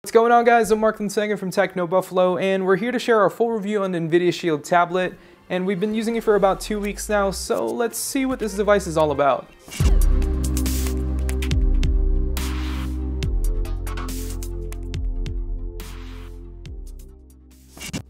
What's going on, guys? I'm Mark Linsanger from Techno Buffalo, and we're here to share our full review on the NVIDIA Shield tablet. And we've been using it for about 2 weeks now, so let's see what this device is all about.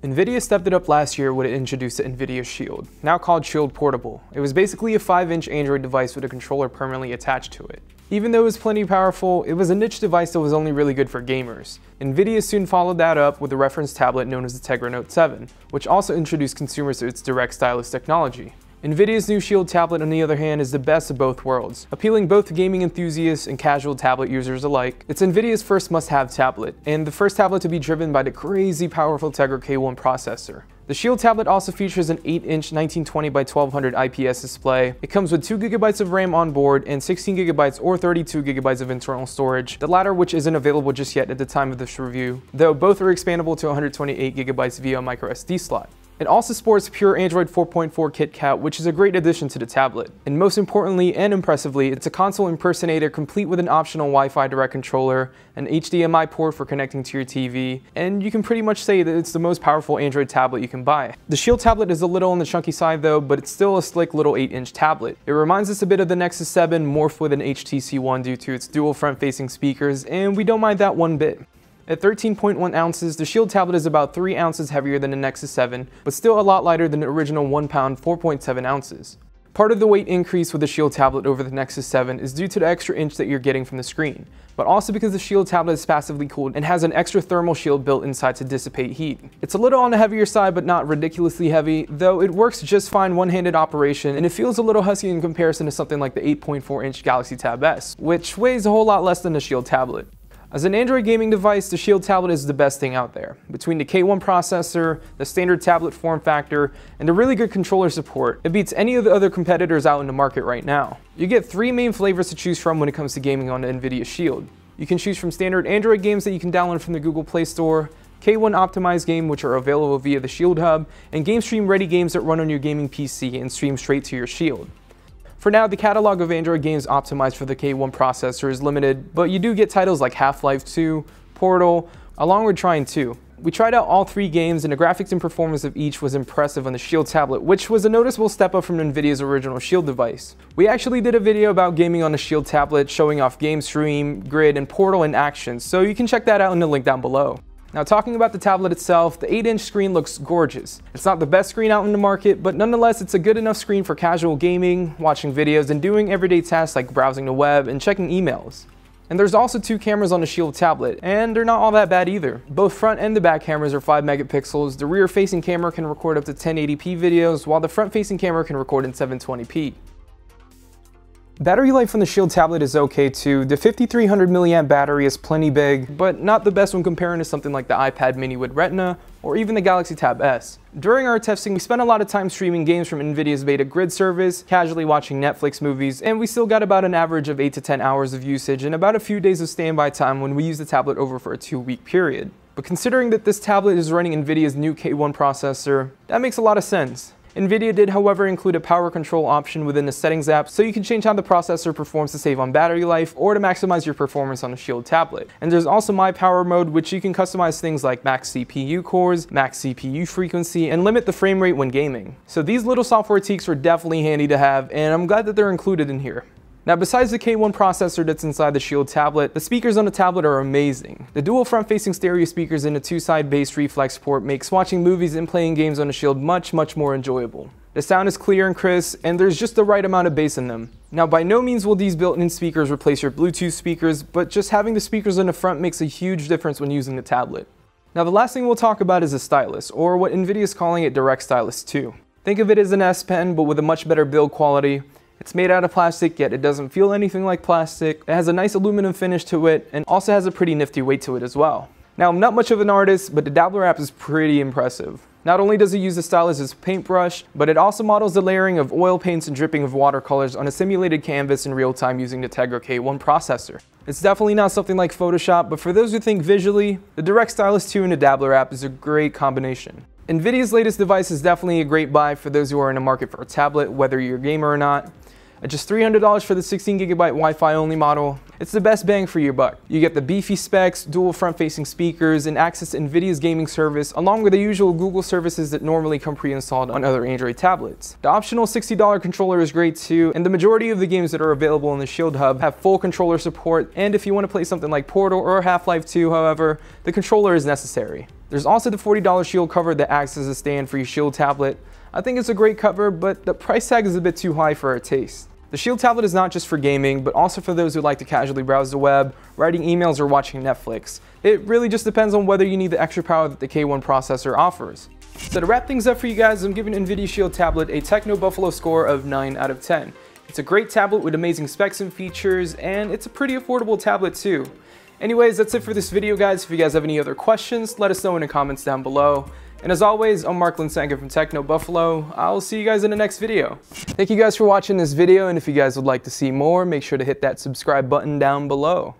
NVIDIA stepped it up last year when it introduced the NVIDIA Shield, now called Shield Portable. It was basically a 5-inch Android device with a controller permanently attached to it. Even though it was plenty powerful, it was a niche device that was only really good for gamers. NVIDIA soon followed that up with a reference tablet known as the Tegra Note 7, which also introduced consumers to its direct stylus technology. NVIDIA's new Shield tablet, on the other hand, is the best of both worlds, appealing both to gaming enthusiasts and casual tablet users alike. It's NVIDIA's first must-have tablet, and the first tablet to be driven by the crazy powerful Tegra K1 processor. The Shield tablet also features an 8-inch 1920 by 1200 IPS display. It comes with 2 GB of RAM on board and 16 GB or 32 GB of internal storage, the latter which isn't available just yet at the time of this review, though both are expandable to 128 GB via microSD slot. It also supports pure Android 4.4 KitKat, which is a great addition to the tablet. And most importantly and impressively, it's a console impersonator complete with an optional Wi-Fi direct controller, an HDMI port for connecting to your TV, and you can pretty much say that it's the most powerful Android tablet you can buy. The Shield tablet is a little on the chunky side though, but it's still a slick little 8-inch tablet. It reminds us a bit of the Nexus 7 morphed with an HTC One due to its dual front-facing speakers, and we don't mind that one bit. At 13.1 ounces, the Shield tablet is about 3 ounces heavier than the Nexus 7, but still a lot lighter than the original 1 pound 4.7 ounces. Part of the weight increase with the Shield tablet over the Nexus 7 is due to the extra inch that you're getting from the screen, but also because the Shield tablet is passively cooled and has an extra thermal shield built inside to dissipate heat. It's a little on the heavier side, but not ridiculously heavy, though it works just fine one-handed operation, and it feels a little husky in comparison to something like the 8.4-inch Galaxy Tab S, which weighs a whole lot less than the Shield tablet. As an Android gaming device, the Shield tablet is the best thing out there. Between the K1 processor, the standard tablet form factor, and the really good controller support, it beats any of the other competitors out in the market right now. You get 3 main flavors to choose from when it comes to gaming on the NVIDIA Shield. You can choose from standard Android games that you can download from the Google Play Store, K1 optimized games which are available via the Shield Hub, and game stream ready games that run on your gaming PC and stream straight to your Shield. For now, the catalog of Android games optimized for the K1 processor is limited, but you do get titles like Half-Life 2, Portal, along with Trine 2. We tried out all 3 games, and the graphics and performance of each was impressive on the Shield tablet, which was a noticeable step up from NVIDIA's original Shield device. We actually did a video about gaming on the Shield tablet, showing off Game Stream, Grid, and Portal in action, so you can check that out in the link down below. Now, talking about the tablet itself, the 8-inch screen looks gorgeous. It's not the best screen out in the market, but nonetheless it's a good enough screen for casual gaming, watching videos, and doing everyday tasks like browsing the web and checking emails. And there's also 2 cameras on the Shield tablet, and they're not all that bad either. Both front and the back cameras are 5 megapixels, the rear-facing camera can record up to 1080p videos, while the front-facing camera can record in 720p. Battery life on the Shield tablet is okay too. The 5300 mAh battery is plenty big, but not the best when comparing to something like the iPad mini with Retina, or even the Galaxy Tab S. During our testing, we spent a lot of time streaming games from NVIDIA's beta Grid service, casually watching Netflix movies, and we still got about an average of 8 to 10 hours of usage and about a few days of standby time when we used the tablet over for a 2-week period. But considering that this tablet is running NVIDIA's new K1 processor, that makes a lot of sense. NVIDIA did, however, include a power control option within the settings app, so you can change how the processor performs to save on battery life or to maximize your performance on the Shield tablet. And there's also My Power mode, which you can customize things like max CPU cores, max CPU frequency, and limit the frame rate when gaming. So these little software tweaks are definitely handy to have, and I'm glad that they're included in here. Now, besides the K1 processor that's inside the Shield tablet, the speakers on the tablet are amazing. The dual front-facing stereo speakers and the 2-side bass reflex port makes watching movies and playing games on the Shield much more enjoyable. The sound is clear and crisp, and there's just the right amount of bass in them. Now, by no means will these built-in speakers replace your Bluetooth speakers, but just having the speakers on the front makes a huge difference when using the tablet. Now, the last thing we'll talk about is the stylus, or what NVIDIA is calling it Direct Stylus 2. Think of it as an S Pen, but with a much better build quality. It's made out of plastic, yet it doesn't feel anything like plastic. It has a nice aluminum finish to it, and also has a pretty nifty weight to it as well. Now, I'm not much of an artist, but the Dabbler app is pretty impressive. Not only does it use the stylus as a paintbrush, but it also models the layering of oil paints and dripping of watercolors on a simulated canvas in real time using the Tegra K1 processor. It's definitely not something like Photoshop, but for those who think visually, the Direct Stylus 2 and the Dabbler app is a great combination. NVIDIA's latest device is definitely a great buy for those who are in the market for a tablet, whether you're a gamer or not. At just $300 for the 16GB Wi-Fi only model, it's the best bang for your buck. You get the beefy specs, dual front-facing speakers, and access to NVIDIA's gaming service, along with the usual Google services that normally come pre-installed on other Android tablets. The optional $60 controller is great too, and the majority of the games that are available in the Shield Hub have full controller support, and if you want to play something like Portal or Half-Life 2, however, the controller is necessary. There's also the $40 Shield cover that acts as a stand for your Shield tablet. I think it's a great cover, but the price tag is a bit too high for our taste. The Shield tablet is not just for gaming, but also for those who like to casually browse the web, writing emails, or watching Netflix. It really just depends on whether you need the extra power that the K1 processor offers. So to wrap things up for you guys, I'm giving NVIDIA Shield tablet a Techno Buffalo score of 9 out of 10. It's a great tablet with amazing specs and features, and it's a pretty affordable tablet too. Anyways, that's it for this video, guys. If you guys have any other questions, let us know in the comments down below. And as always, I'm Mark Linsanka from Techno Buffalo. I'll see you guys in the next video. Thank you guys for watching this video, and if you guys would like to see more, make sure to hit that subscribe button down below.